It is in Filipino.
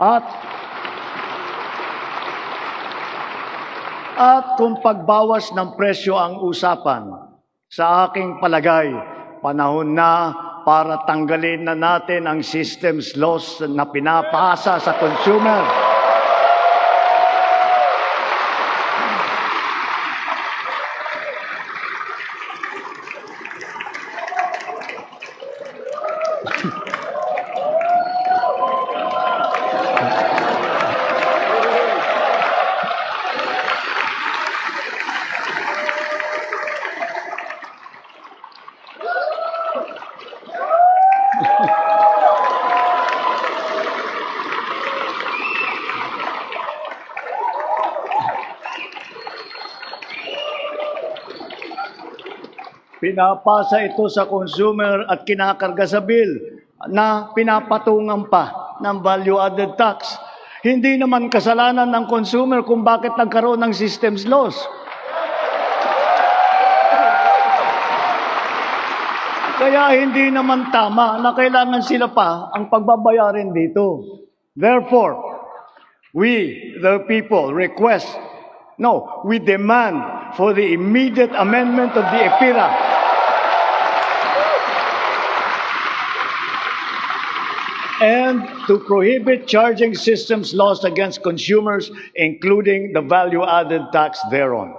At kung pagbawas ng presyo ang usapan, sa aking palagay, panahon na para tanggalin na natin ang systems laws na pinapasa sa consumer. Pinapasa ito sa consumer at kinakarga sa bill na pinapatungan pa ng value-added tax. Hindi naman kasalanan ng consumer kung bakit nagkaroon ng systems loss. Kaya hindi naman tama na kailangan sila pa ang pagbabayarin dito. Therefore, we, the people, we demand for the immediate amendment of the EPIRA and to prohibit charging systems laws against consumers, including the value-added tax thereon.